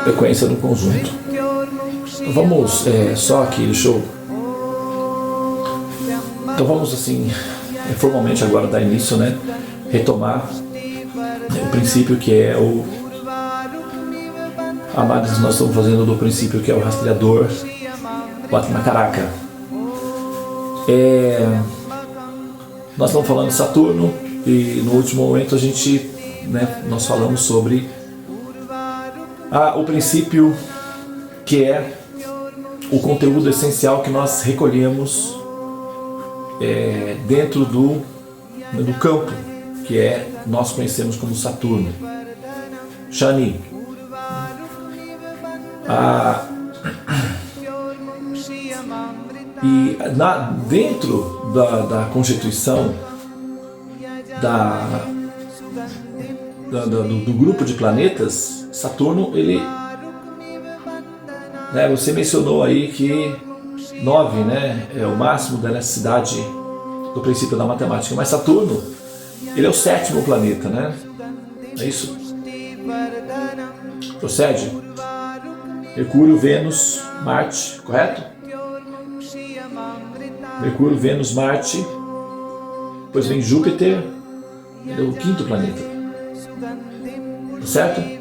Frequência do conjunto. Vamos só aqui, então vamos assim, formalmente agora dar início, né? Retomar o princípio que é a análise que nós estamos fazendo do princípio que é o rastreador, o Atmakaraka. Nós estamos falando de Saturno e no último momento nós falamos sobre o princípio que é o conteúdo essencial que nós recolhemos dentro do campo que nós conhecemos como Saturno, Shani. E dentro da constituição do grupo de planetas, Saturno, você mencionou aí que 9, é o máximo da elasticidade do princípio da matemática, mas Saturno, ele é o 7º planeta, né? É isso? Procede? Mercúrio, Vênus, Marte, correto? Mercúrio, Vênus, Marte, depois vem Júpiter, ele é o 5º planeta, tá certo?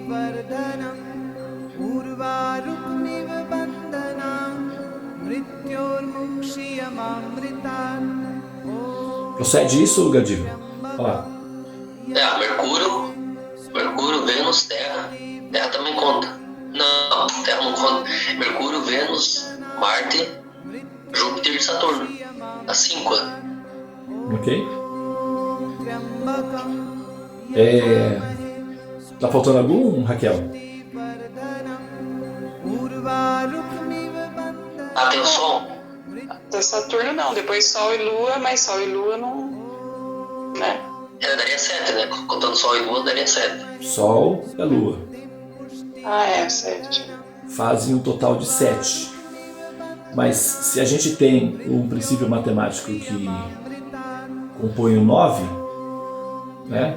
Procede isso, Gadiva? Olha lá. Mercúrio, Vênus, Terra também conta. Não, Terra não conta. Mercúrio, Vênus, Marte, Júpiter e Saturno. As 5. Ok. Tá faltando algum, Raquel? Tem o Sol. Do Saturno não, depois Sol e Lua, mas Sol e Lua não, né? Daria 7, né? Contando Sol e Lua, daria 7. Sol e a Lua. 7. Fazem um total de 7. Mas se a gente tem um princípio matemático que compõe o 9, né?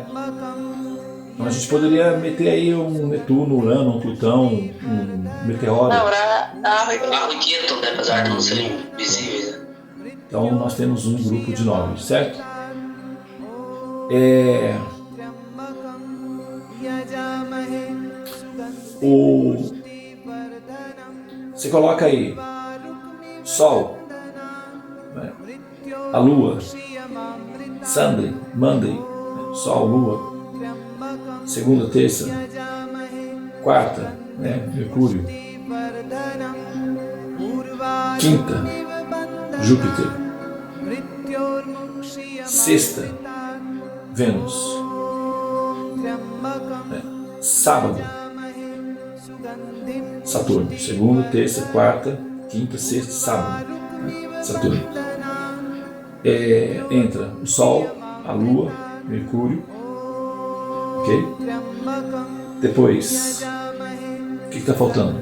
Então a gente poderia meter aí um Netuno, Urano, um Plutão, um meteoro. Não, era inquieto, né? Apesar de não serem visíveis. Né? Então nós temos um grupo de 9, certo? Você coloca aí Sol, né? A Lua, Sunday, Monday, Sol, Lua, segunda, terça, quarta, né? Mercúrio, quinta, Júpiter, sexta, Vênus, sábado, Saturno, segunda, terça, quarta, quinta, sexta, sábado, Saturno. Entra o Sol, a Lua, Mercúrio, ok? Depois, o que está faltando?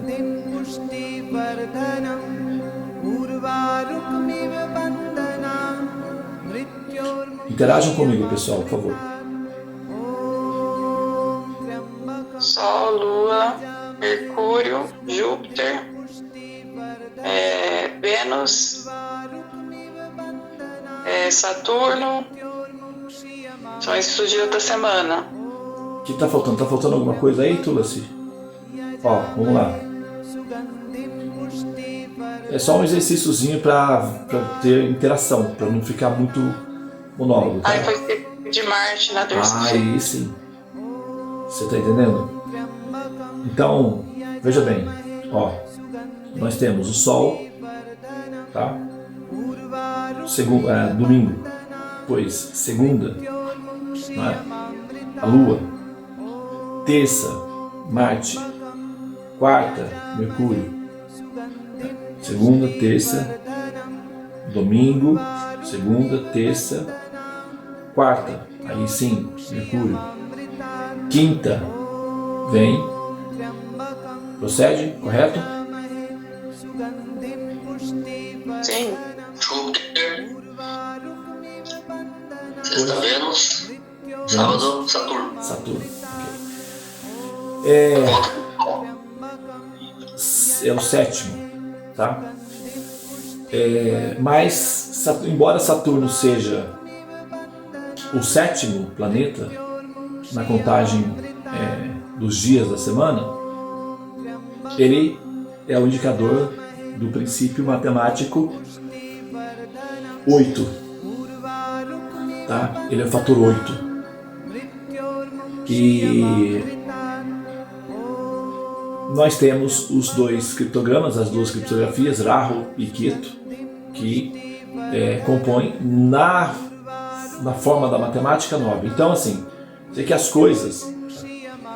Interajam comigo, pessoal, por favor. Sol, Lua, Mercúrio, Júpiter, Vênus, Saturno. São esses dias da semana. O que está faltando? Está faltando alguma coisa aí, Tulasi? Vamos lá. É só um exercíciozinho para ter interação, para não ficar muito monólogo. Tá? Foi de Marte na terça-feira. Aí sim. Você está entendendo? Então, veja bem. Nós temos o Sol, tá? Domingo. Depois, segunda, né? A Lua. Terça, Marte. Quarta, Mercúrio. Segunda, terça, domingo, segunda, terça, quarta, aí sim, Mercúrio. Quinta, vem, procede, correto? Sim. Júpiter. Sexta, Vênus. Sábado, Saturno. Saturno. Okay. É o sétimo, tá? Mas, embora Saturno seja o sétimo planeta na contagem dos dias da semana, ele é o indicador do princípio matemático 8, tá? Ele é o fator 8. E nós temos os dois criptogramas, as duas criptografias, Rahu e Ketu, que compõem na forma da matemática 9. Então, assim, é que as coisas,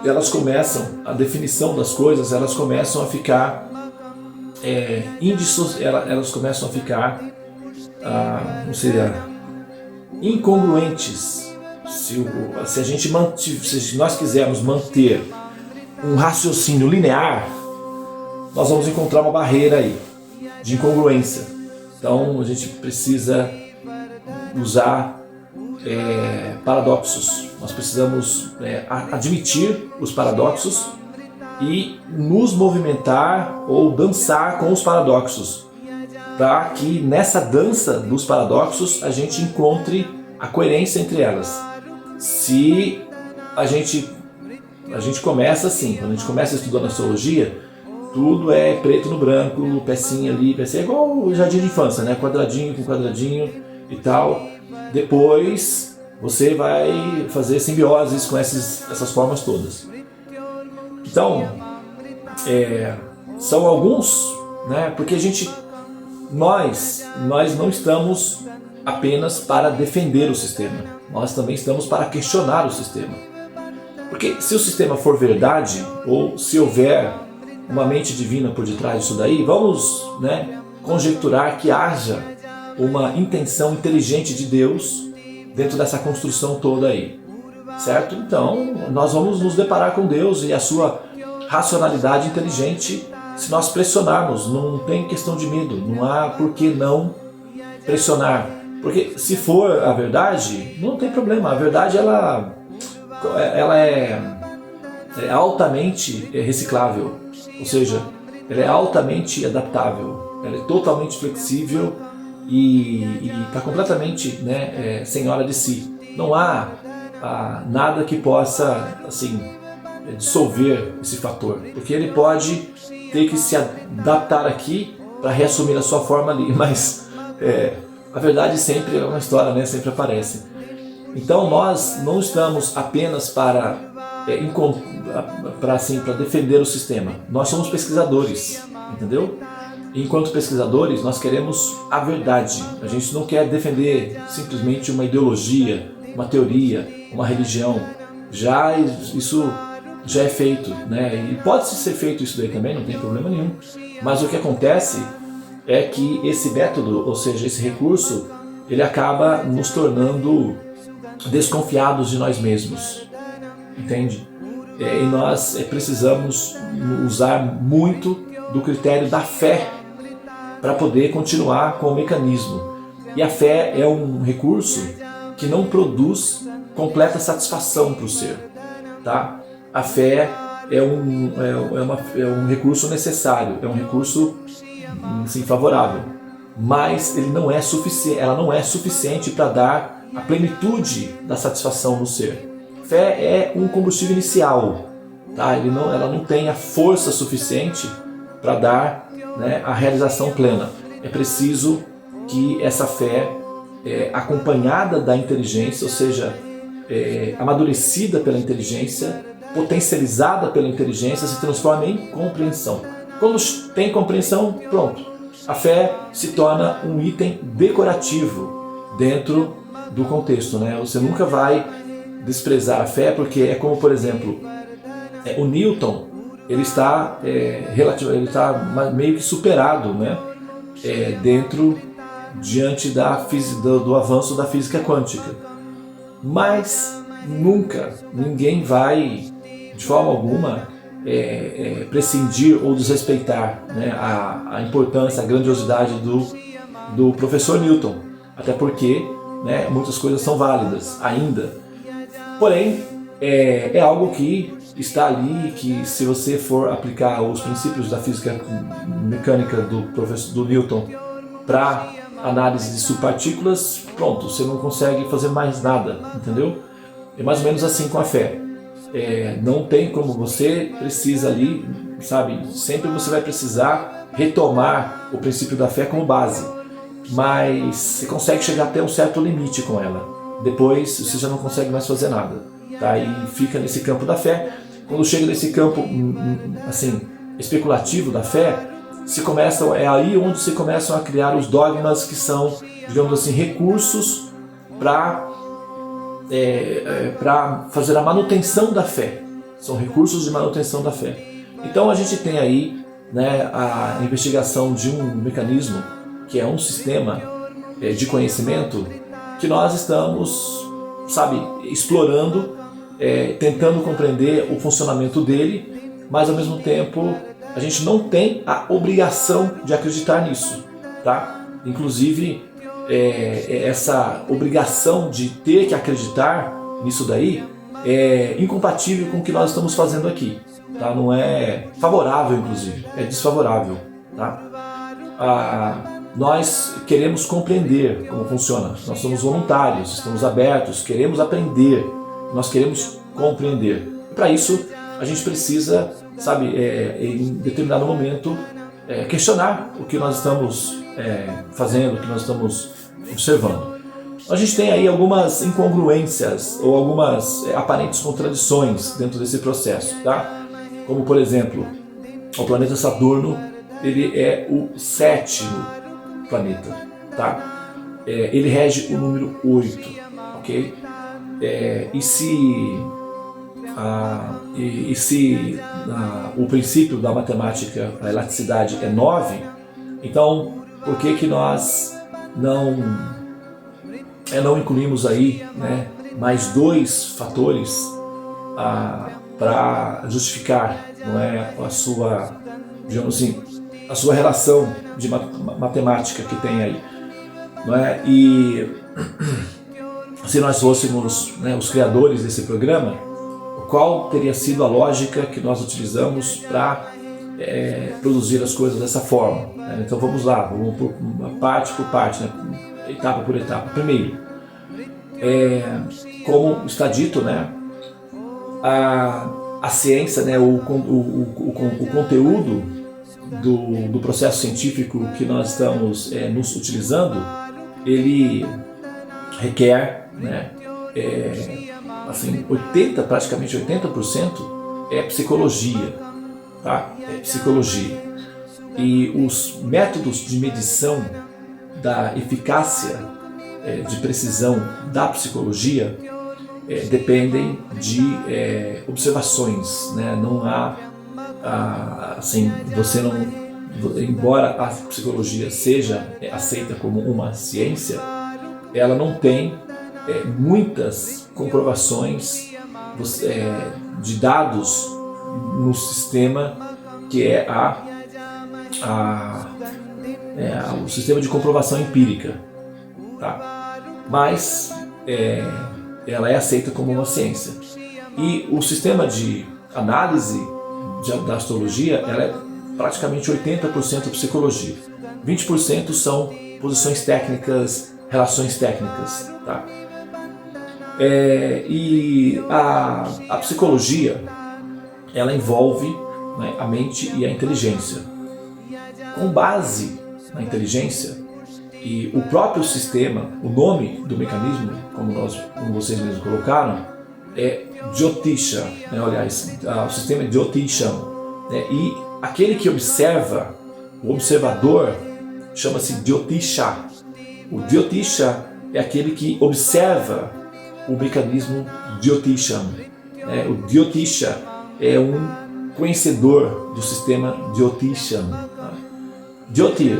elas começam, a definição das coisas, elas começam a ficar elas começam a ficar não seria, incongruentes. Se nós quisermos manter um raciocínio linear, nós vamos encontrar uma barreira aí de incongruência. Então a gente precisa usar paradoxos. Nós precisamos admitir os paradoxos e nos movimentar ou dançar com os paradoxos, para que nessa dança dos paradoxos a gente encontre a coerência entre elas. Se a gente começa assim, quando a gente começa estudando astrologia, tudo é preto no branco, pecinha ali, pecinha, igual o jardim de infância, né? Quadradinho com quadradinho e tal. Depois você vai fazer simbioses com essas formas todas. Então, são alguns, né? Porque nós não estamos apenas para defender o sistema, nós também estamos para questionar o sistema. Porque se o sistema for verdade, ou se houver uma mente divina por detrás disso daí, vamos, conjecturar que haja uma intenção inteligente de Deus dentro dessa construção toda aí, certo? Então, nós vamos nos deparar com Deus e a sua racionalidade inteligente se nós pressionarmos. Não tem questão de medo, não há por que não pressionar. Porque se for a verdade, não tem problema. A verdade ela é altamente reciclável, ou seja, ela é altamente adaptável, ela é totalmente flexível e está completamente senhora de si. Não há nada que possa dissolver esse fator, porque ele pode ter que se adaptar aqui para reassumir a sua forma ali, mas a verdade sempre é uma história, sempre aparece. Então nós não estamos apenas para defender o sistema, nós somos pesquisadores, entendeu? Enquanto pesquisadores, nós queremos a verdade. A gente não quer defender simplesmente uma ideologia, uma teoria, uma religião. Isso já é feito, E pode ser feito isso daí também, não tem problema nenhum. Mas o que acontece é que esse método, ou seja, esse recurso, ele acaba nos tornando desconfiados de nós mesmos, entende? E nós precisamos usar muito do critério da fé para poder continuar com o mecanismo. E a fé é um recurso que não produz completa satisfação para o ser, tá? A fé é um recurso necessário, é um recurso favorável, mas ela não é suficiente para dar a plenitude da satisfação no ser. Fé é um combustível inicial, tá? Ela não tem a força suficiente para dar a realização plena. É preciso que essa fé, acompanhada da inteligência, ou seja, amadurecida pela inteligência, potencializada pela inteligência, se transforme em compreensão. Quando tem compreensão, pronto. A fé se torna um item decorativo dentro do contexto, Você nunca vai desprezar a fé, porque é como, por exemplo, o Newton, ele está meio que superado, diante do avanço da física quântica. Mas nunca ninguém vai, de forma alguma, prescindir ou desrespeitar a importância, a grandiosidade do professor Newton, até porque muitas coisas são válidas ainda. Porém, é algo que está ali, que se você for aplicar os princípios da física mecânica do Newton para análise de subpartículas, pronto, você não consegue fazer mais nada, entendeu? É mais ou menos assim com a fé. Não tem como, você precisa ali, sabe, sempre você vai precisar retomar o princípio da fé como base, mas você consegue chegar até um certo limite com ela. Depois você já não consegue mais fazer nada, tá? E fica nesse campo da fé. Quando chega nesse campo assim, especulativo da fé, é aí onde se começam a criar os dogmas, que são, digamos assim, recursos para fazer a manutenção da fé. São recursos de manutenção da fé. Então a gente tem aí, né, a investigação de um mecanismo que é um sistema de conhecimento que nós estamos, sabe, explorando, tentando compreender o funcionamento dele, mas ao mesmo tempo a gente não tem a obrigação de acreditar nisso, tá? Inclusive, essa obrigação de ter que acreditar nisso daí é incompatível com o que nós estamos fazendo aqui, tá? Não é favorável, inclusive, é desfavorável, tá? Nós queremos compreender como funciona, nós somos voluntários, estamos abertos, queremos aprender, nós queremos compreender. Para isso, a gente precisa, sabe, em determinado momento, questionar o que nós estamos fazendo, o que nós estamos observando. A gente tem aí algumas incongruências ou algumas aparentes contradições dentro desse processo, tá? Como, por exemplo, o planeta Saturno, ele é o 7º planeta, tá? Ele rege o número 8, ok? E se o princípio da matemática, a elaticidade é 9, então por que nós não incluímos aí, né, mais 2 fatores para justificar, não é, a sua, digamos assim, a sua relação de matemática que tem aí, não é? E se nós fôssemos, né, os criadores desse programa, qual teria sido a lógica que nós utilizamos para produzir as coisas dessa forma, né? Então vamos lá, vamos por parte por parte, né? Etapa por etapa. Primeiro, como está dito, né, a ciência, né, o conteúdo do processo científico que nós estamos nos utilizando, ele requer, né, assim, praticamente 80% é psicologia, tá? É psicologia. E os métodos de medição da eficácia, de precisão da psicologia, dependem de observações, né? Não há, assim, você não, embora a psicologia seja aceita como uma ciência, ela não tem muitas comprovações de dados no sistema que é o sistema de comprovação empírica, tá? Mas ela é aceita como uma ciência. E o sistema de análise da astrologia, ela é praticamente 80% psicologia. 20% são posições técnicas, relações técnicas, tá? E a psicologia, ela envolve, né, a mente e a inteligência. Com base na inteligência e o próprio sistema, o nome do mecanismo, como vocês mesmos colocaram, é Jyotisha, né? Aliás, o sistema é Jyotisha, né? E aquele que observa, o observador, chama-se Jyotisha. O Jyotisha é aquele que observa o mecanismo Jyotisha, né? O Jyotisha é um conhecedor do sistema Jyotisha. Jyotir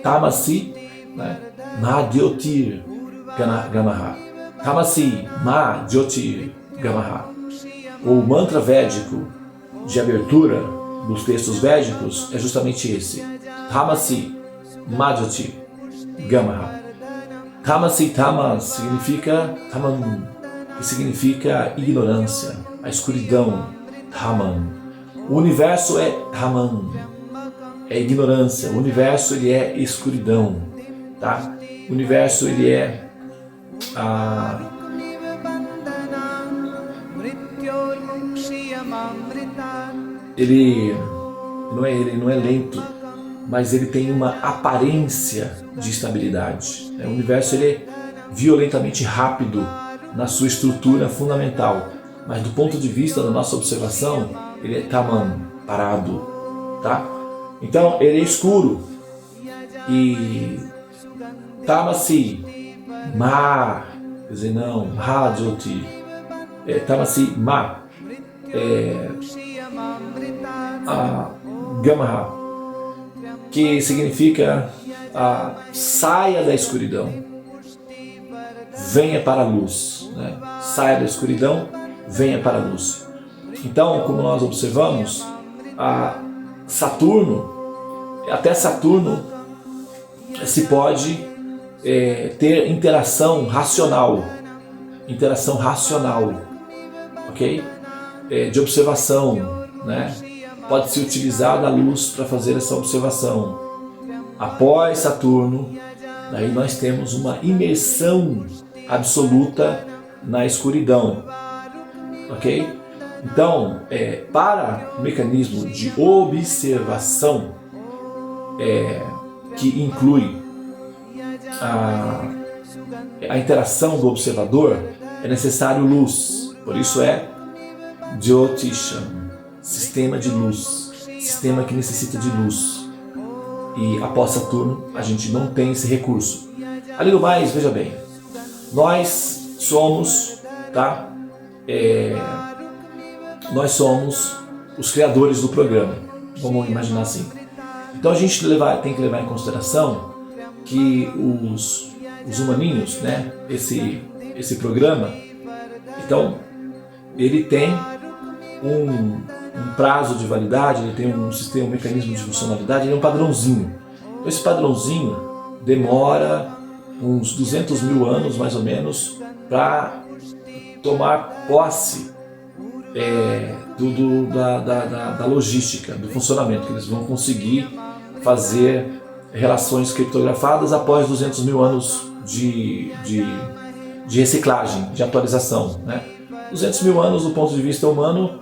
Tamasi, né? Ma Jyotir Gamaha. Tamasi Ma Jyotir Gamaha. O mantra védico de abertura dos textos védicos é justamente esse. Tamasi Ma Jyotir Gamaha. Tamasi, Tamas significa Tamam, que significa ignorância, a escuridão, Dhamman. O universo é Dhamman, é ignorância. O universo ele é escuridão, tá? O universo ele é ele não é lento, mas ele tem uma aparência de estabilidade. O universo ele é violentamente rápido na sua estrutura fundamental, mas do ponto de vista da nossa observação, ele é Dhamman, parado, tá? Então ele é escuro e Tamasi, Ma, quer dizer não, Mahajyoti, Tamasi, Ma, Gamaha, que significa saia da escuridão, venha para a luz, né? Saia da escuridão, venha para a luz. Então, como nós observamos, até Saturno se pode ter interação racional, ok? De observação, né? Pode-se utilizar da luz para fazer essa observação. Após Saturno, daí nós temos uma imersão absoluta na escuridão, ok? Então, para o mecanismo de observação, que inclui a interação do observador, é necessário luz. Por isso é Jyotisham, sistema de luz, sistema que necessita de luz. E após Saturno, a gente não tem esse recurso. Além do mais, veja bem, nós somos, tá? Nós somos os criadores do programa, vamos imaginar assim. Então a gente tem que levar em consideração que os humaninhos, né? Esse programa, então ele tem um prazo de validade, ele tem um sistema, um mecanismo de funcionalidade, ele é um padrãozinho. Esse padrãozinho demora uns 200 mil anos, mais ou menos, para tomar posse da logística, do funcionamento, que eles vão conseguir fazer relações criptografadas após 200 mil anos de reciclagem, de atualização, né? 200 mil anos do ponto de vista humano,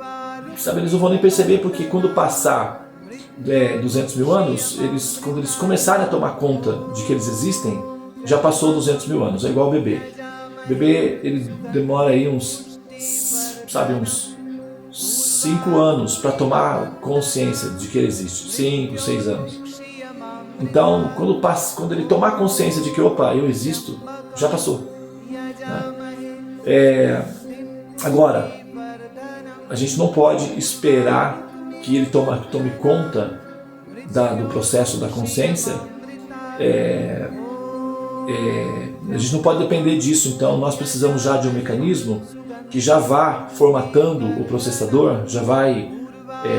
sabe, eles não vão nem perceber, porque quando passar 200 mil anos, quando eles começarem a tomar conta de que eles existem, já passou 200 mil anos, é igual o bebê. O bebê, ele demora aí uns 5 anos para tomar consciência de que ele existe, 5, 6 anos. Então, quando ele tomar consciência de que, opa, eu existo, já passou, né? Agora, a gente não pode esperar que ele tome conta do processo da consciência. A gente não pode depender disso. Então nós precisamos já de um mecanismo que já vá formatando o processador, já vai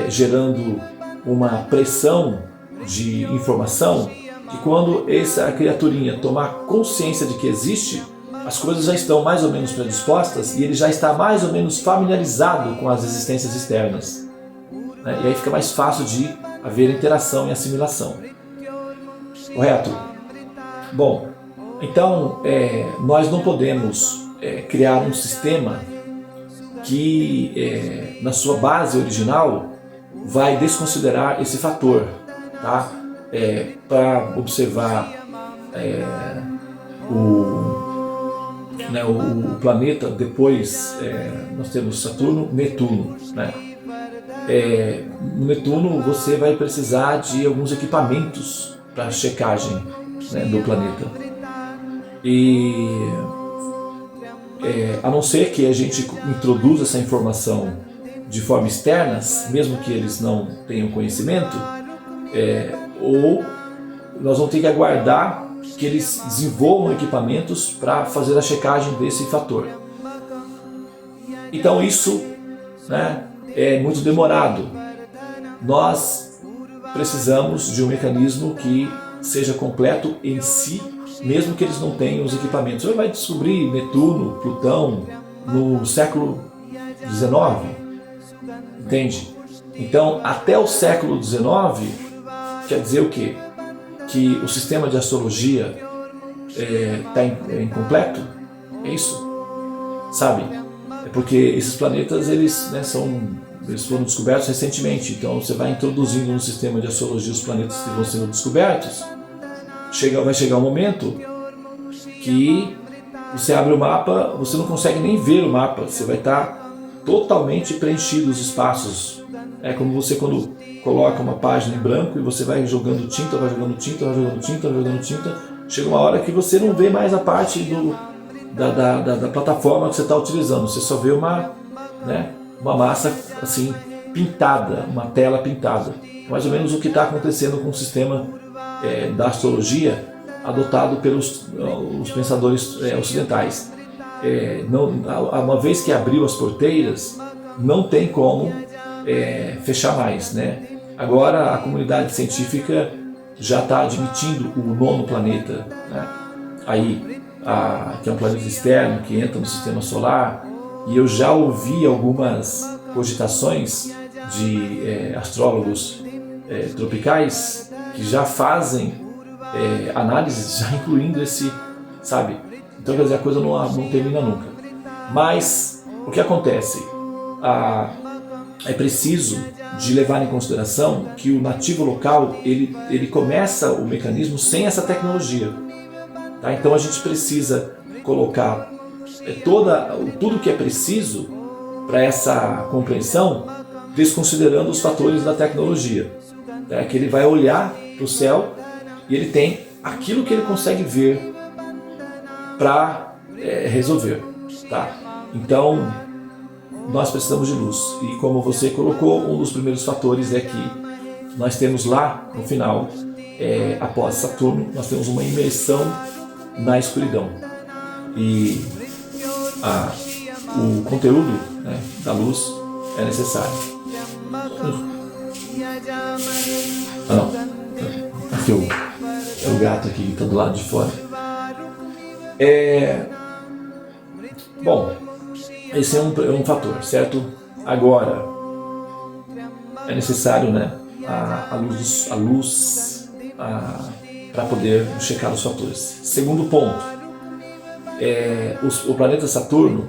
gerando uma pressão de informação, que quando essa criaturinha tomar consciência de que existe, as coisas já estão mais ou menos predispostas e ele já está mais ou menos familiarizado com as existências externas, né? E aí fica mais fácil de haver interação e assimilação. Correto? Bom, então nós não podemos criar um sistema que na sua base original vai desconsiderar esse fator, tá? Para observar o planeta, depois nós temos Saturno, Netuno, né? No Netuno você vai precisar de alguns equipamentos para checagem, né, do planeta. E a não ser que a gente introduza essa informação de forma externa, mesmo que eles não tenham conhecimento, ou nós vamos ter que aguardar que eles desenvolvam equipamentos para fazer a checagem desse fator. Então isso, né, é muito demorado. Nós precisamos de um mecanismo que seja completo em si, mesmo que eles não tenham os equipamentos. Você vai descobrir Netuno, Plutão, no século XIX, entende? Então, até o século XIX, quer dizer o quê? Que o sistema de astrologia está incompleto? É isso? Sabe? É porque esses planetas, eles foram descobertos recentemente. Então, você vai introduzindo no sistema de astrologia os planetas que vão sendo descobertos. Vai chegar um momento que você abre o mapa, você não consegue nem ver o mapa. Você vai estar totalmente preenchido os espaços. É como você quando coloca uma página em branco e você vai jogando tinta, vai jogando tinta, vai jogando tinta, vai jogando tinta. Chega uma hora que você não vê mais a parte da plataforma que você está utilizando. Você só vê uma massa assim pintada, uma tela pintada. Mais ou menos o que está acontecendo com o sistema da astrologia adotado pelos os pensadores ocidentais. Uma vez que abriu as porteiras, não tem como fechar mais, né? Agora a comunidade científica já está admitindo o 9º planeta, né? Aí, que é um planeta externo que entra no sistema solar, e eu já ouvi algumas cogitações de astrólogos tropicais que já fazem análises, já incluindo esse, sabe? Então, quer dizer, a coisa não termina nunca. Mas o que acontece? É preciso de levar em consideração que o nativo local ele começa o mecanismo sem essa tecnologia, tá? Então a gente precisa colocar tudo que é preciso para essa compreensão, desconsiderando os fatores da tecnologia, tá? Que ele vai olhar para o céu e ele tem aquilo que ele consegue ver para resolver, tá? Então nós precisamos de luz, e como você colocou, um dos primeiros fatores é que nós temos lá no final, após Saturno, nós temos uma imersão na escuridão, e o conteúdo, né, da luz é necessário. Aqui o gato aqui que está do lado de fora. Bom, esse é um fator, certo? Agora, é necessário, né, a luz para poder checar os fatores. Segundo ponto, o planeta Saturno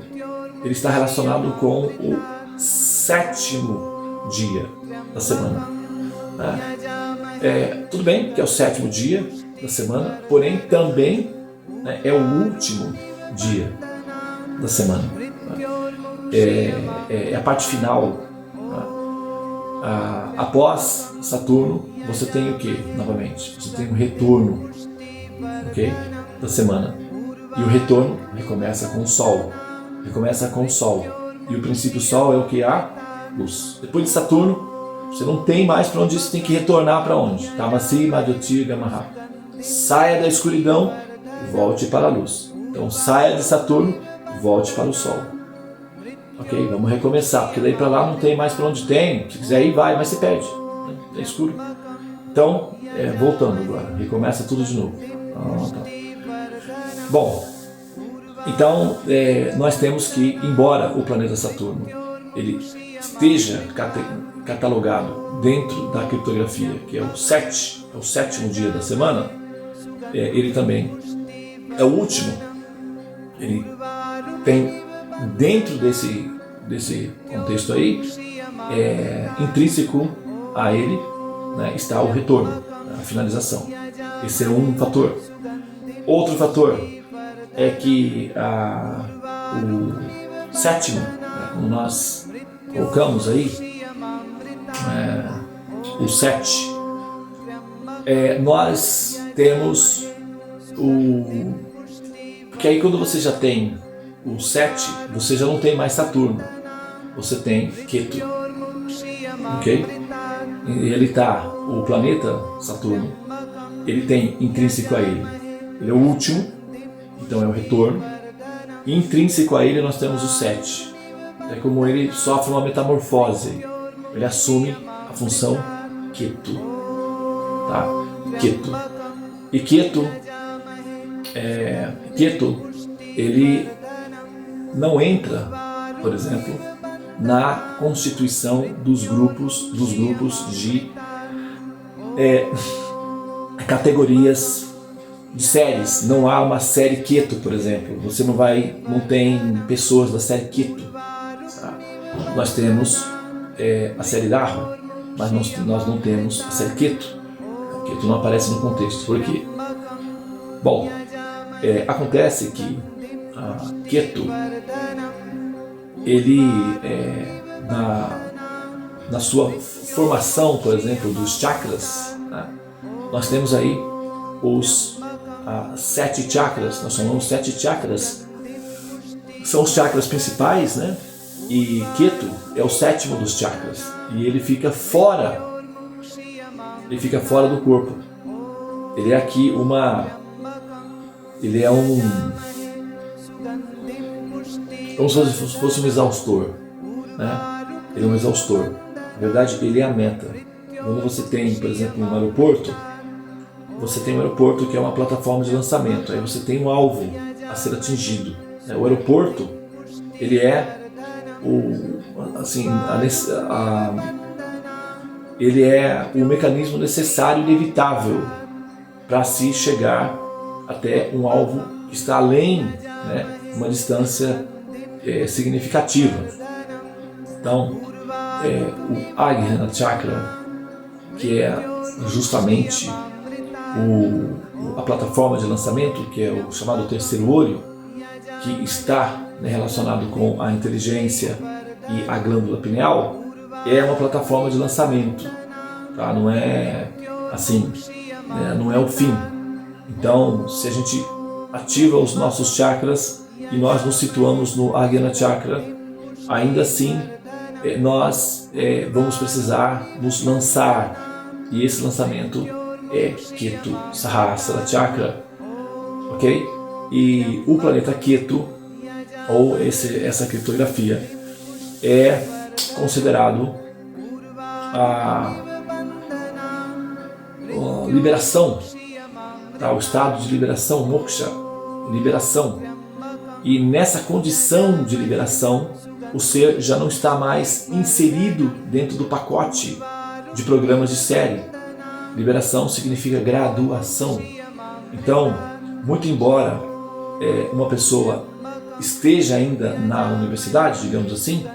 ele está relacionado com o 7º dia da semana, né? Tudo bem que é o 7º dia da semana, porém também, né, é o último dia da semana. É a parte final. Após Saturno, você tem o que novamente? Você tem um retorno, okay, da semana. E o retorno recomeça com o Sol. E o princípio Sol é o que? A luz. Depois de Saturno, você não tem mais para onde você tem que retornar para onde? Tamasi, Madhyoti, Gamaha. Saia da escuridão, volte para a luz. Então saia de Saturno, volte para o Sol. Ok, vamos recomeçar, porque daí para lá não tem mais para onde tem. Se quiser ir, vai, mas se perde. É escuro. Então, voltando agora, recomeça tudo de novo. Tá. Bom, então nós temos que, embora o planeta Saturno ele esteja catalogado dentro da criptografia, que é o 7º dia da semana, ele também é o último. Ele tem dentro desse contexto aí, intrínseco a ele, né, está o retorno, a finalização. Esse é um fator. Outro fator é que o 7º, né, como nós colocamos aí, o 7, nós temos porque aí quando você já tem o 7, você já não tem mais Saturno, você tem Ketu, ok? Ele o planeta Saturno, ele tem intrínseco a ele é o último, então é o retorno, e intrínseco a ele nós temos o 7, é como ele sofre uma metamorfose, ele assume a função Ketu, tá? Ketu. E Ketu, ele não entra, por exemplo, na constituição dos grupos de categorias de séries. Não há uma série Keto, por exemplo. Você não tem pessoas da série Keto. Tá? Nós temos a série Rahu, mas nós não temos a série Keto. Keto não aparece no contexto. Por quê? Bom, acontece que Keto, ele na sua formação, por exemplo, dos chakras, né? Nós temos aí os 7 chakras. Nós chamamos 7 chakras, são os chakras principais, né? E Keto é o 7º dos chakras, e ele fica fora do corpo. Ele é aqui ele é como se fosse um exaustor, né? Ele é um exaustor. Na verdade, ele é a meta. Quando você tem, por exemplo, um aeroporto, você tem um aeroporto que é uma plataforma de lançamento. Aí você tem um alvo a ser atingido. O aeroporto, ele é ele é o mecanismo necessário e inevitável para se chegar até um alvo que está além, né, uma distância significativa. Então, o Ajna Chakra, que é justamente a plataforma de lançamento, que é o chamado terceiro olho, que está, né, relacionado com a inteligência e a glândula pineal, é uma plataforma de lançamento, tá? Não é assim, né? Não é o fim. Então, se a gente ativa os nossos chakras e nós nos situamos no Ajna Chakra, ainda assim nós vamos precisar nos lançar, e esse lançamento é Ketu Sahasrara Chakra, ok? E o planeta Ketu, ou essa criptografia, é considerado a liberação, tá? O estado de liberação, moksha, liberação. E nessa condição de liberação, o ser já não está mais inserido dentro do pacote de programas de série. Liberação significa graduação. Então, muito embora uma pessoa esteja ainda na universidade, digamos assim,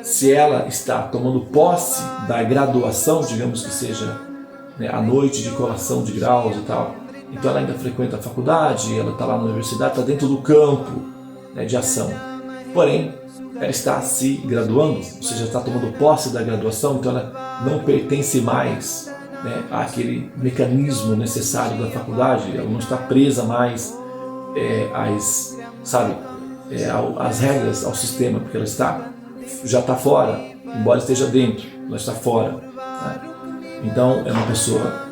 se ela está tomando posse da graduação, digamos que seja, né, a noite de colação de graus e tal, então ela ainda frequenta a faculdade, ela está lá na universidade, está dentro do campo, né, de ação. Porém, ela está se graduando, ou seja, está tomando posse da graduação, então ela não pertence mais, né, àquele mecanismo necessário da faculdade, ela não está presa mais às regras, ao sistema, porque ela já está fora, embora esteja dentro, ela está fora, né? Então é uma pessoa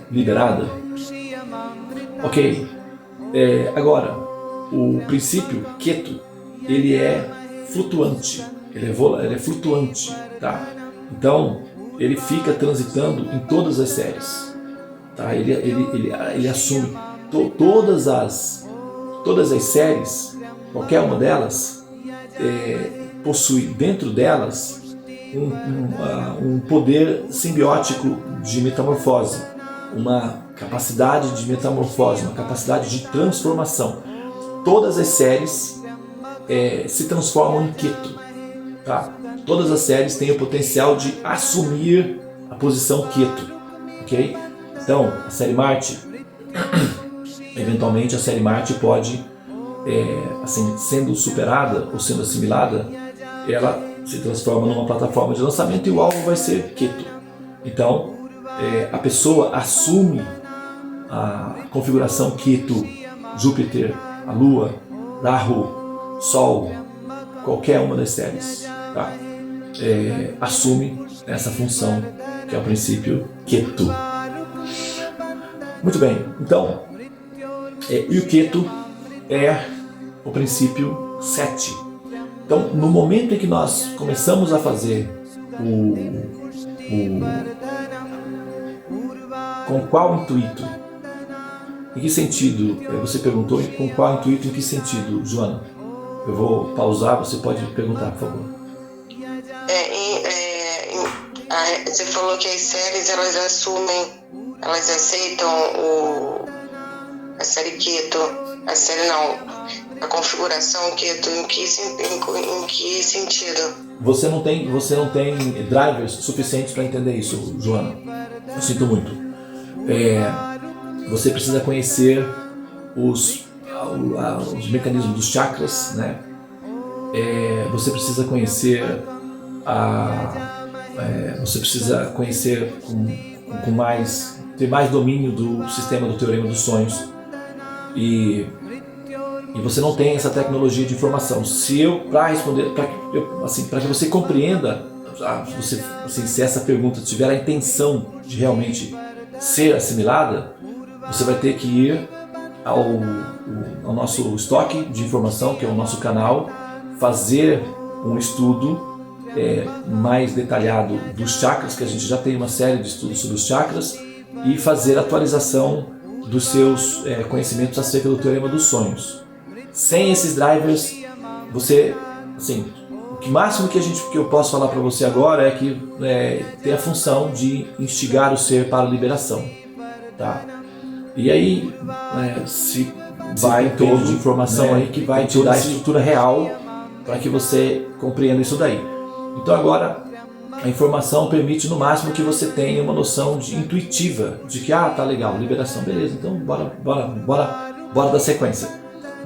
liberada. Ok, agora o princípio Ketu, ele é flutuante, ele é flutuante, tá? Então ele fica transitando em todas as séries, tá? Ele assume todas as séries, qualquer uma delas possui dentro delas um poder simbiótico de metamorfose, uma capacidade de metamorfose, uma capacidade de transformação. Todas as séries se transformam em Ketu, tá? Todas as séries têm o potencial de assumir a posição Ketu, ok? Então, a série Marte, eventualmente a série Marte pode, sendo superada ou sendo assimilada, ela se transforma numa plataforma de lançamento e o alvo vai ser Ketu. Então, a pessoa assume a configuração Ketu, Júpiter, a Lua, Rahu, Sol, qualquer uma das séries, tá? Assume essa função, que é o princípio Ketu. Muito bem, então, e o Ketu é o princípio 7. Então, no momento em que nós começamos a fazer com qual intuito? Em que sentido? Você perguntou com qual intuito, em que sentido, Joana? Eu vou pausar, você pode perguntar, por favor. Você falou que as séries, elas aceitam a série Keto, a configuração Keto, em que sentido? Você não tem drivers suficientes para entender isso, Joana. Eu sinto muito. Você precisa conhecer os mecanismos dos chakras, né? Você precisa conhecer você precisa conhecer ter mais domínio do sistema do teorema dos sonhos, e você não tem essa tecnologia de informação. Para que você compreenda, se essa pergunta tiver a intenção de realmente ser assimilada, você vai ter que ir ao nosso estoque de informação, que é o nosso canal, fazer um estudo mais detalhado dos chakras, que a gente já tem uma série de estudos sobre os chakras, e fazer atualização dos seus conhecimentos acerca do teorema dos sonhos. Sem esses drivers, o máximo que eu posso falar para você agora é que tem a função de instigar o ser para a liberação, tá? E aí se vai em torno de informação aí que vai te dar a estrutura real para que você compreenda isso daí. Então agora a informação permite no máximo que você tenha uma noção intuitiva de que tá legal, liberação, beleza, então bora dar sequência.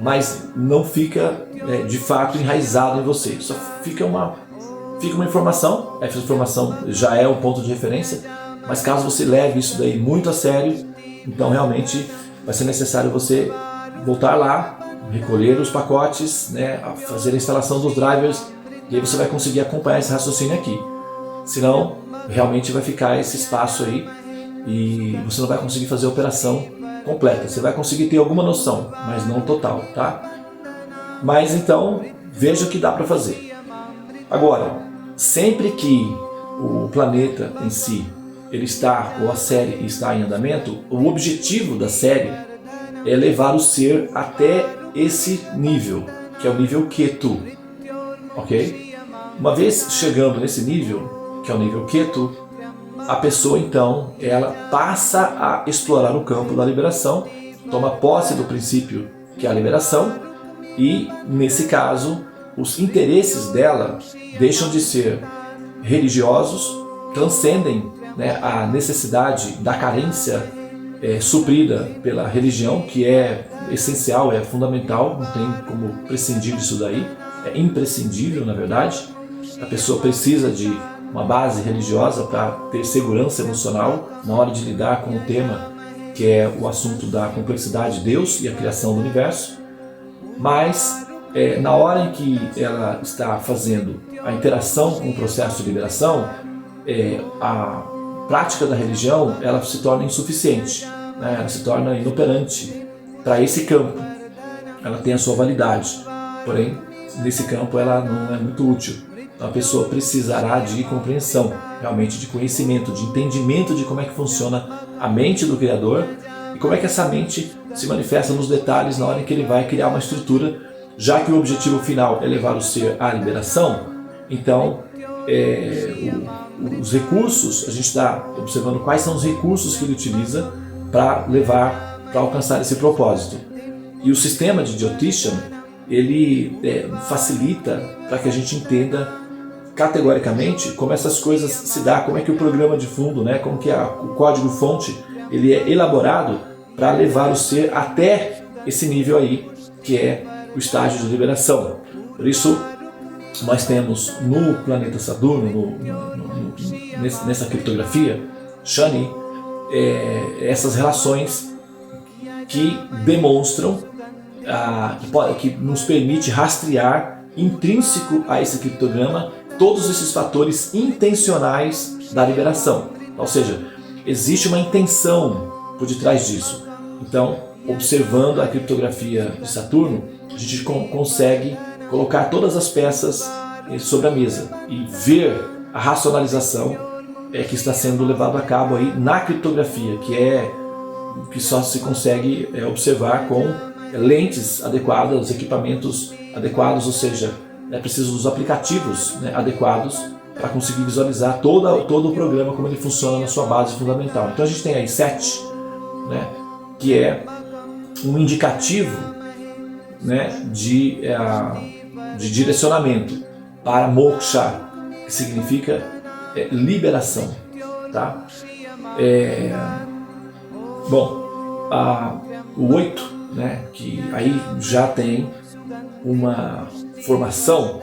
Mas não fica de fato enraizado em você, só fica uma informação. Essa informação já é um ponto de referência, mas caso você leve isso daí muito a sério, então realmente vai ser necessário você voltar lá, recolher os pacotes, né, fazer a instalação dos drivers, e aí você vai conseguir acompanhar esse raciocínio aqui. Senão, realmente vai ficar esse espaço aí e você não vai conseguir fazer a operação completa. Você vai conseguir ter alguma noção, mas não total, tá? Mas então, veja o que dá para fazer. Agora, sempre que o planeta em si, ou a série está em andamento, o objetivo da série é levar o ser até esse nível, que é o nível Ketu. Ok? Uma vez chegando nesse nível, que é o nível Ketu, a pessoa então ela passa a explorar o campo da liberação, toma posse do princípio que é a liberação, e nesse caso os interesses dela deixam de ser religiosos, transcendem, né, a necessidade da carência suprida pela religião, que é essencial, é fundamental, não tem como prescindir disso daí. É imprescindível, na verdade. A pessoa precisa de uma base religiosa para ter segurança emocional na hora de lidar com o tema que é o assunto da complexidade de Deus e a criação do universo. Mas na hora em que ela está fazendo a interação com o processo de liberação, a prática da religião ela se torna insuficiente, né? Ela se torna inoperante para esse campo. Ela tem a sua validade, porém nesse campo ela não é muito útil. Então a pessoa precisará de compreensão, realmente de conhecimento, de entendimento de como é que funciona a mente do Criador e como é que essa mente se manifesta nos detalhes na hora em que ele vai criar uma estrutura, já que o objetivo final é levar o ser à liberação. Então os recursos, a gente está observando quais são os recursos que ele utiliza para alcançar esse propósito. E o sistema de Jyotishan, ele facilita para que a gente entenda categoricamente como essas coisas se dão, como é que o programa de fundo, né, como que o código-fonte ele é elaborado para levar o ser até esse nível aí, que é o estágio de liberação. Por isso, nós temos no planeta Saturno, nessa criptografia, Shani, essas relações que demonstram, que nos permite rastrear intrínseco a esse criptograma todos esses fatores intencionais da liberação. Ou seja, existe uma intenção por detrás disso. Então, observando a criptografia de Saturno, a gente consegue colocar todas as peças sobre a mesa e ver a racionalização que está sendo levada a cabo aí na criptografia, que é que só se consegue observar com lentes adequadas, equipamentos adequados, ou seja, é preciso dos aplicativos, né, adequados para conseguir visualizar todo o programa, como ele funciona na sua base fundamental. Então a gente tem aí 7, né, que é um indicativo, né, de direcionamento para moksha, que significa liberação. Tá? O 8, né, que aí já tem uma formação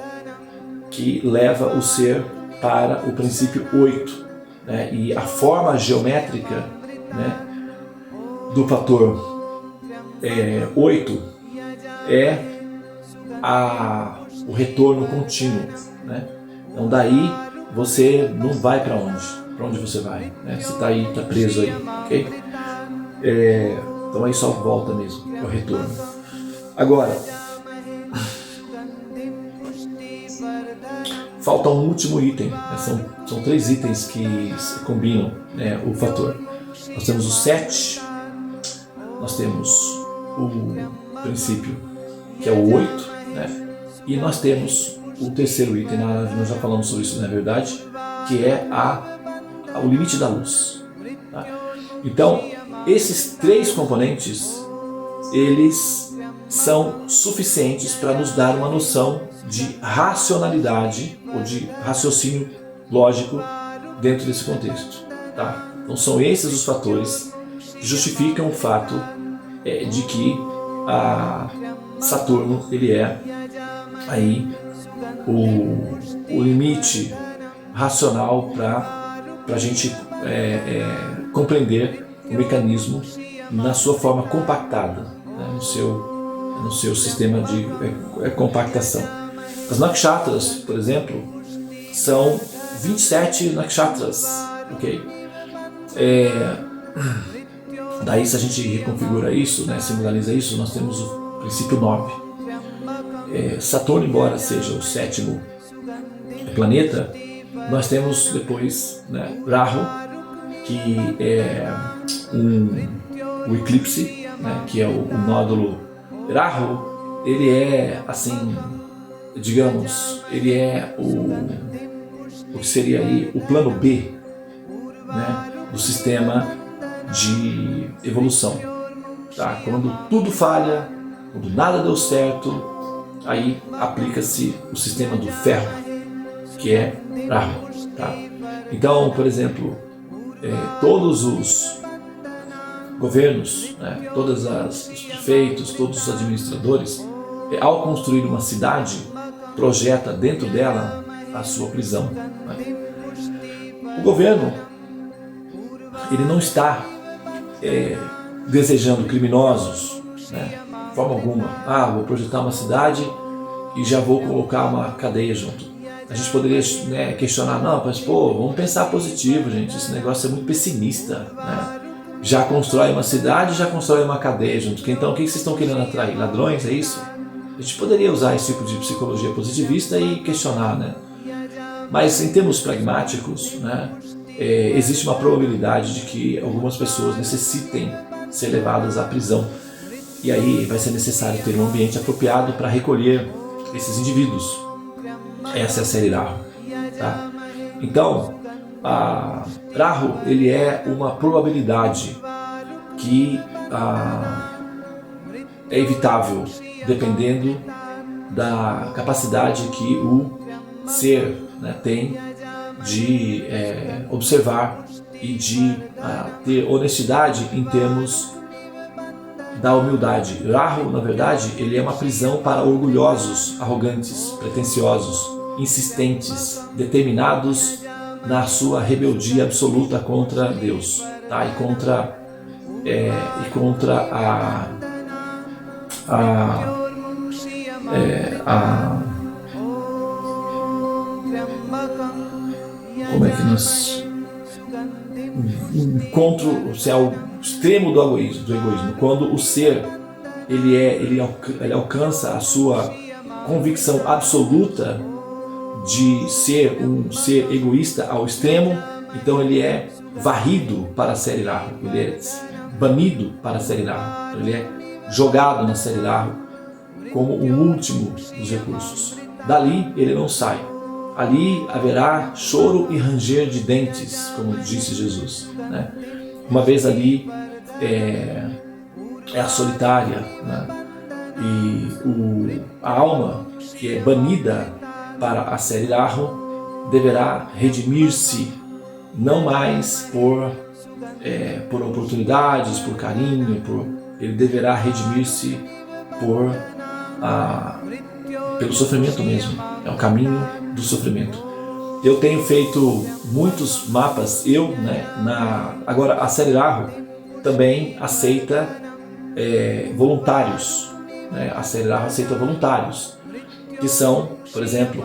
que leva o ser para o princípio 8, né, e a forma geométrica, né, do fator 8 é o retorno contínuo, né? Então daí você não vai para onde? Para onde você vai? Né? Você está aí, está preso aí, ok? Então aí só volta mesmo, é o retorno. Agora, falta um último item, né? São 3 itens que combinam, né, o fator. Nós temos o 7, nós temos o princípio, que é o 8, né? E nós temos o terceiro item, nós já falamos sobre isso, na verdade, que é o limite da luz. Tá? Então, esses 3 componentes, eles são suficientes para nos dar uma noção de racionalidade ou de raciocínio lógico dentro desse contexto. Tá? Então são esses os fatores que justificam o fato de que Saturno ele é aí o limite racional para a gente compreender o mecanismo na sua forma compactada, né, no seu sistema de compactação. As nakshatras, por exemplo, são 27 nakshatras, ok? Daí, se a gente reconfigura isso, né, simulaniza isso, nós temos o princípio 9. Saturno, embora seja o 7º planeta, nós temos depois, né, Rahu, que é o eclipse, né, que é o nódulo. Rahu, ele é, assim, digamos, ele é o que seria aí o plano B, né, do sistema de evolução. Tá? Quando tudo falha, quando nada deu certo, aí aplica-se o sistema do ferro, que é Rahu. Tá? Então, por exemplo, todos os governos, né, todos os prefeitos, todos os administradores, ao construir uma cidade, projeta dentro dela a sua prisão. Né? O governo, ele não está desejando criminosos, né, de forma alguma. Vou projetar uma cidade e já vou colocar uma cadeia junto. A gente poderia, né, questionar, não, mas vamos pensar positivo, gente, esse negócio é muito pessimista, né? Já constrói uma cidade, já constrói uma cadeia junto. Então, o que vocês estão querendo atrair? Ladrões, é isso? A gente poderia usar esse tipo de psicologia positivista e questionar, né? Mas em termos pragmáticos, né, existe uma probabilidade de que algumas pessoas necessitem ser levadas à prisão. E aí vai ser necessário ter um ambiente apropriado para recolher esses indivíduos. Essa é a série Rahu. Tá? Então, Rahu, ele é uma probabilidade que é evitável, dependendo da capacidade que o ser, né, tem de observar e de ter honestidade em termos da humildade. Rahu, na verdade, ele é uma prisão para orgulhosos, arrogantes, pretensiosos, insistentes, determinados na sua rebeldia absoluta contra Deus, tá? E contra como é que nós encontro ao extremo do egoísmo, quando o ser ele alcança a sua convicção absoluta de ser um ser egoísta ao extremo, então ele é varrido para a série Rahu, ele é banido para a série Rahu. Ele é jogado na série Rahu como o último dos recursos. Dali ele não sai. Ali haverá choro e ranger de dentes, como disse Jesus, né? Uma vez ali é a solitária, né? E a alma que é banida para a série Rahu deverá redimir-se, não mais por oportunidades, por carinho, ele deverá redimir-se pelo sofrimento mesmo. É o caminho do sofrimento. Eu tenho feito muitos mapas, agora a série Rahu também aceita voluntários, né? A série Rahu aceita voluntários, que são, por exemplo,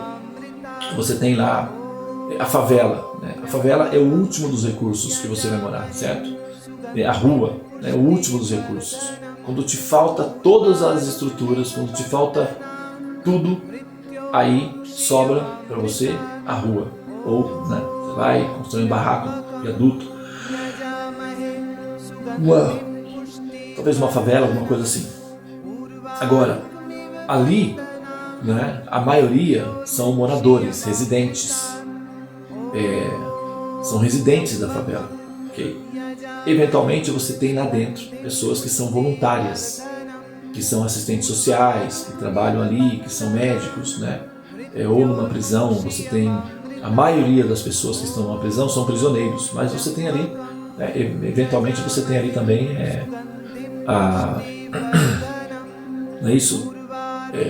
você tem lá a favela, né? A favela é o último dos recursos que você vai morar, certo? A rua é o último dos recursos. Quando te falta todas as estruturas, quando te falta tudo, aí sobra para você a rua. Ou, né, você vai construir um barraco, viaduto, talvez uma favela, alguma coisa assim. Agora, ali, né, a maioria são moradores, residentes. São residentes da favela. Okay? Eventualmente você tem lá dentro pessoas que são voluntárias, que são assistentes sociais, que trabalham ali, que são médicos, né? Ou numa prisão, você tem a maioria das pessoas que estão numa prisão são prisioneiros, mas você tem ali, eventualmente você tem ali também não é isso?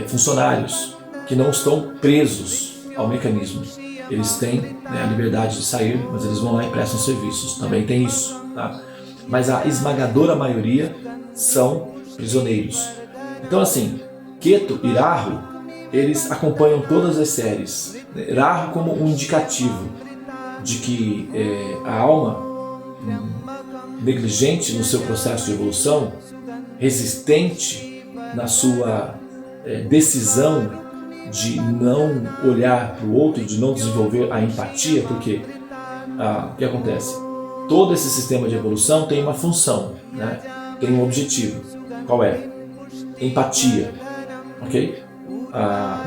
Funcionários que não estão presos ao mecanismo. Eles têm, a liberdade de sair, mas eles vão lá e prestam serviços. Também tem isso, tá? Mas a esmagadora maioria são prisioneiros. Então, assim, Ketu e Rahu, eles acompanham todas as séries. Rahu como um indicativo de que a alma negligente no seu processo de evolução, resistente na sua decisão de não olhar para o outro, de não desenvolver a empatia, porque o que acontece? Todo esse sistema de evolução tem uma função, né? Tem um objetivo. Qual é? Empatia, ok?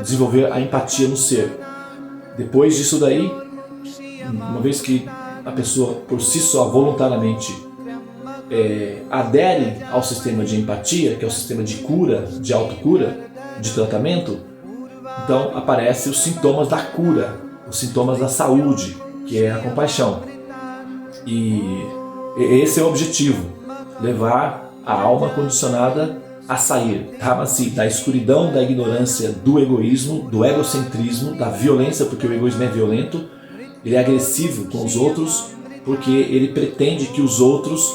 Desenvolver a empatia no ser. Depois disso daí, uma vez que a pessoa por si só voluntariamente adere ao sistema de empatia, que é o sistema de cura, de autocura, de tratamento, então aparecem os sintomas da cura, os sintomas da saúde, que é a compaixão. E esse é o objetivo, levar a alma condicionada a sair, da escuridão, da ignorância, do egoísmo, do egocentrismo, da violência, porque o egoísmo é violento, ele é agressivo com os outros, porque ele pretende que os outros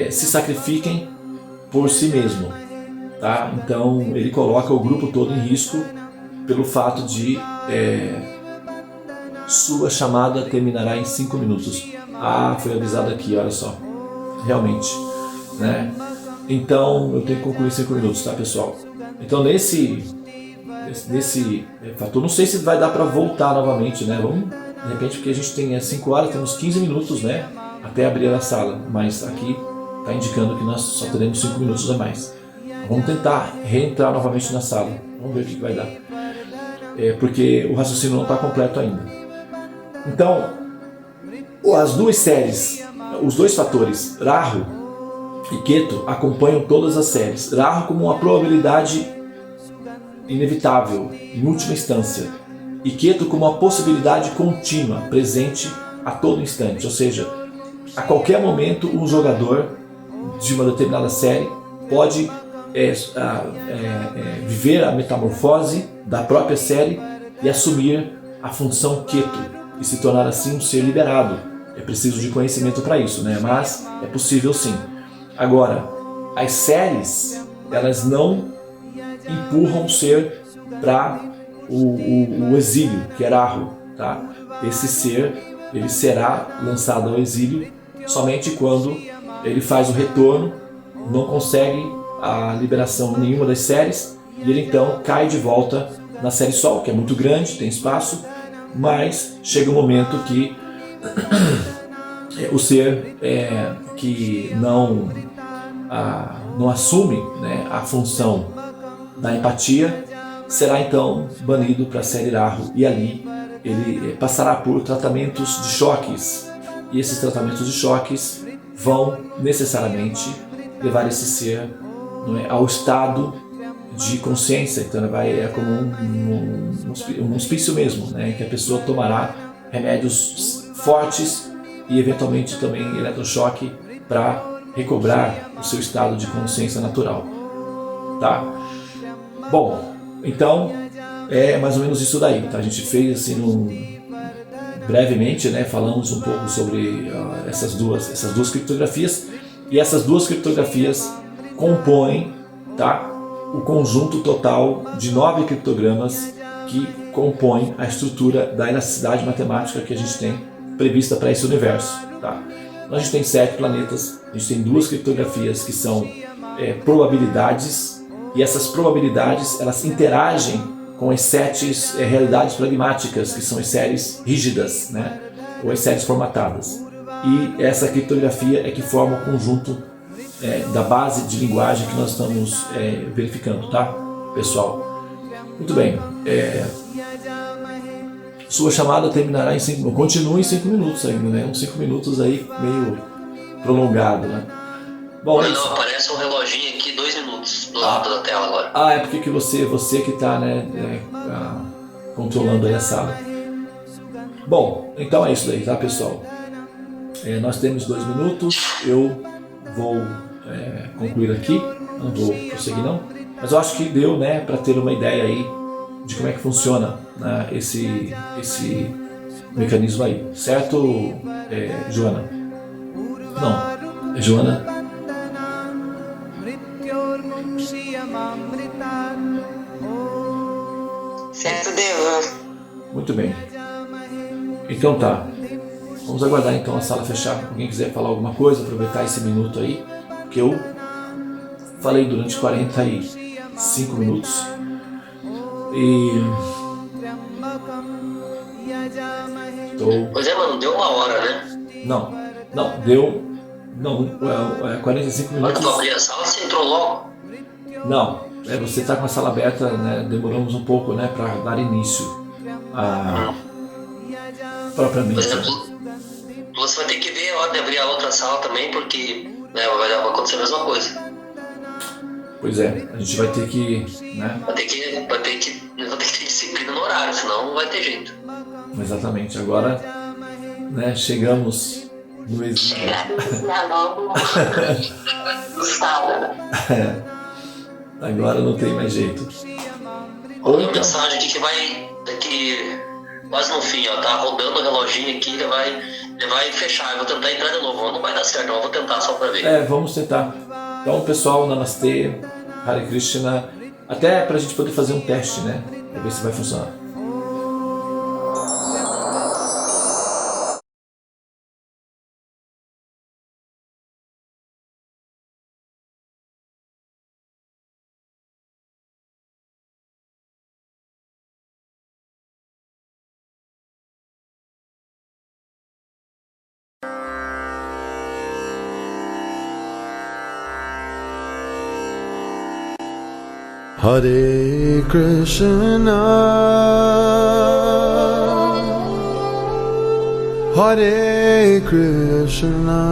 se sacrifiquem por si mesmo. Tá? Então ele coloca o grupo todo em risco pelo fato de sua chamada terminará em 5 minutos. Foi avisado aqui, olha só. Realmente, né? Então eu tenho que concluir 5 minutos, tá, pessoal? Então nesse fator, não sei se vai dar para voltar novamente, né? Vamos, de repente, porque a gente tem 5 horas, temos 15 minutos, né? Até abrir a sala, mas aqui está indicando que nós só teremos 5 minutos a mais. Vamos tentar reentrar novamente na sala. Vamos ver o que vai dar. Porque o raciocínio não está completo ainda. Então, as duas séries, os dois fatores, Rahu e Ketu, acompanham todas as séries. Rahu como uma probabilidade inevitável, em última instância. E Ketu como uma possibilidade contínua, presente a todo instante. Ou seja, a qualquer momento um jogador de uma determinada série pode viver a metamorfose da própria série e assumir a função Ketu e se tornar assim um ser liberado. É preciso de conhecimento para isso, né? Mas é possível sim. Agora, as séries, elas não empurram o ser para o exílio, que é Rahu, tá? Esse ser, ele será lançado ao exílio somente quando ele faz o retorno, não consegue a liberação em nenhuma das séries, e ele então cai de volta na série Sol, que é muito grande, tem espaço, mas chega um momento que o ser que não não assume, né, a função da empatia, será então banido para a série Rahu, e ali ele passará por tratamentos de choques, e esses tratamentos de choques vão necessariamente levar esse ser, não é, ao estado de consciência. Então é como um hospício mesmo, né, que a pessoa tomará remédios fortes e eventualmente também eletrochoque para recobrar o seu estado de consciência natural, tá? Bom, então é mais ou menos isso daí, tá? A gente fez assim brevemente, né? Falamos um pouco sobre essas duas criptografias, e essas duas criptografias compõem, tá, o conjunto total de 9 criptogramas que compõem a estrutura da elasticidade matemática que a gente tem prevista para esse universo, tá? Então, a gente tem 7 planetas, a gente tem 2 criptografias que são probabilidades, e essas probabilidades elas interagem com as 7 realidades pragmáticas, que são as séries rígidas, né? Ou as séries formatadas. E essa criptografia é que forma o conjunto da base de linguagem que nós estamos verificando, tá, pessoal? Muito bem. Sua chamada terminará em 5 minutos. Continua em 5 minutos ainda, né? Uns 5 minutos aí meio prolongado, né? Bom, não, aparece um reloginho aqui, 2 minutos do lado da tela agora. É porque que você que está, né, controlando aí a sala. Bom, então é isso daí, tá, pessoal? Nós temos 2 minutos. Eu vou concluir aqui. Não vou prosseguir não. Mas eu acho que deu, né, para ter uma ideia aí de como é que funciona, né, esse mecanismo aí, certo, Joana? Não, é Joana? Certo, Deva. Muito bem. Então tá. Vamos aguardar então a sala fechar. Alguém quiser falar alguma coisa, aproveitar esse minuto aí, que eu falei durante 45 minutos. Pois é, mano, deu 1 hora, né? Não, deu. Não, 45 minutos. Quando tu abrir a sala, você entrou logo? Não, você está com a sala aberta, né? Demoramos um pouco, né, para dar início propriamente. Por exemplo, você vai ter que ver a hora de abrir a outra sala também, porque, né, vai acontecer a mesma coisa. Pois é, a gente vai ter que, né? Vai ter que ter disciplina no horário, senão não vai ter jeito. Exatamente. Agora, né, chegamos no exílio. Agora não tem mais jeito. Olha a mensagem aqui que vai daqui quase no fim, ó, tá rodando o reloginho aqui, ele vai fechar. Eu vou tentar entrar de novo. Não vai dar certo, eu vou tentar só pra ver. Vamos tentar. Então, pessoal, Namastê, Hare Krishna, até pra gente poder fazer um teste, né? Pra ver se vai funcionar. Hare Krishna, Hare Krishna,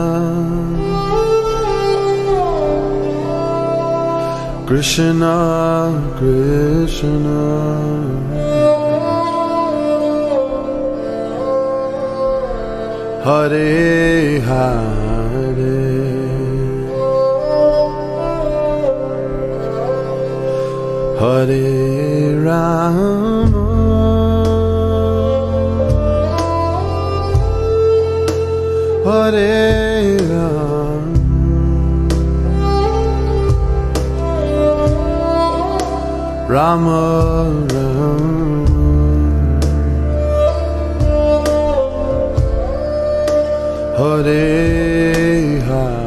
Krishna Krishna, Hare Hare, Hare Rama, Hare Rama, Rama Rama, Hare Hare.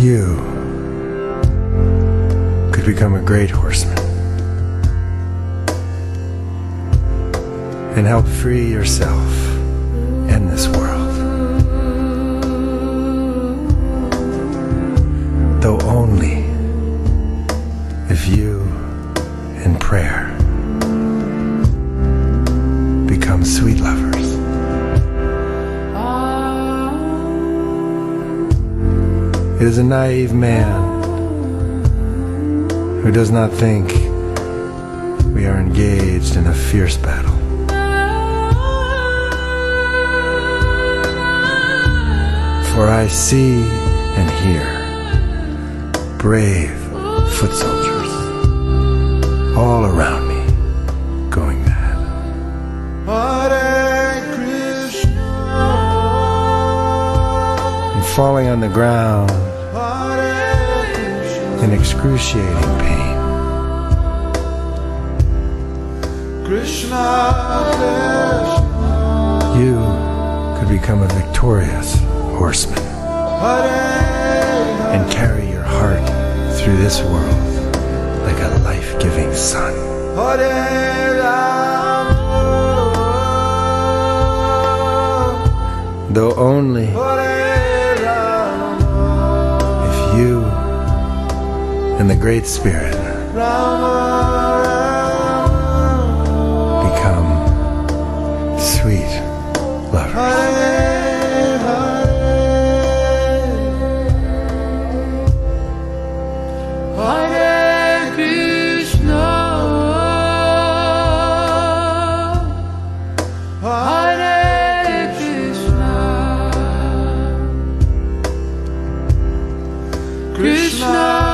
You could become a great horseman and help free yourself and this world. Though only if you, in prayer, become sweet lovers. It is a naive man who does not think we are engaged in a fierce battle. For I see and hear brave foot soldiers all around me going mad. Hare Krishna. And falling on the ground in excruciating pain. Krishna, Krishna. You could become a victorious horseman and carry your heart through this world like a life-giving sun. Though only if you and the Great Spirit become sweet lovers. Hare Krishna, Hare Krishna, Krishna.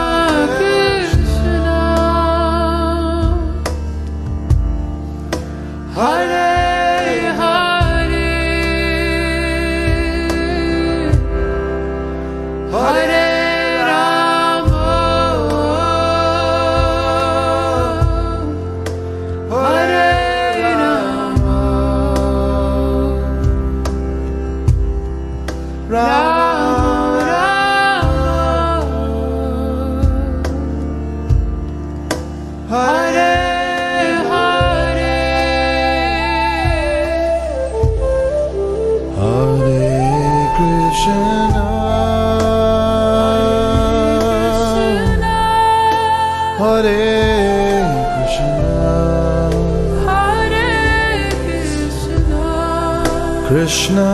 Krishna,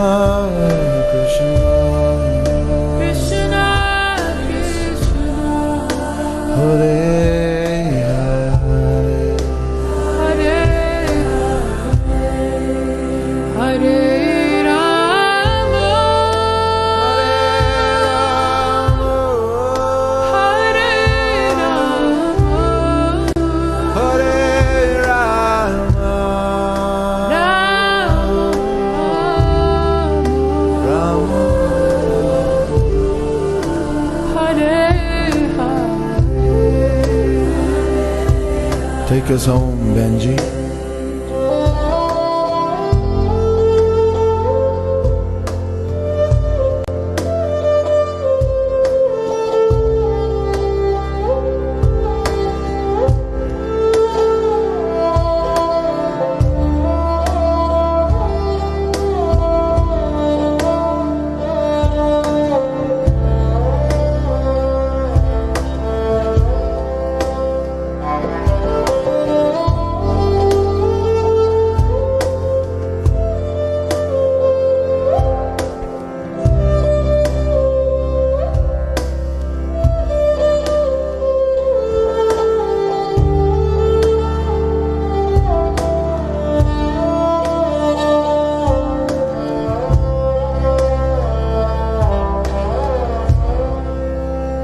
Krishna, Krishna, Krishna, Hare Hare, Hare Hare Rama, Hare Rama, Hare Rama, Hare Rama, Take us home, Benji.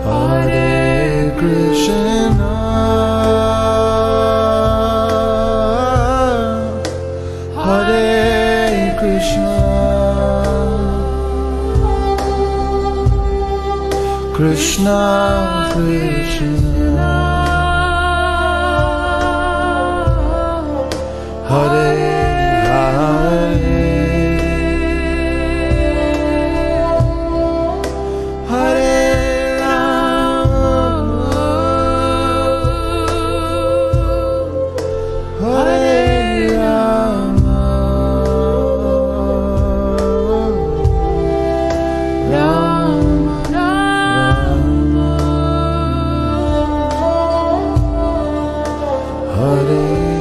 Hare Krishna, Hare Krishna, Krishna Krishna, Hare Hare, Hare Hare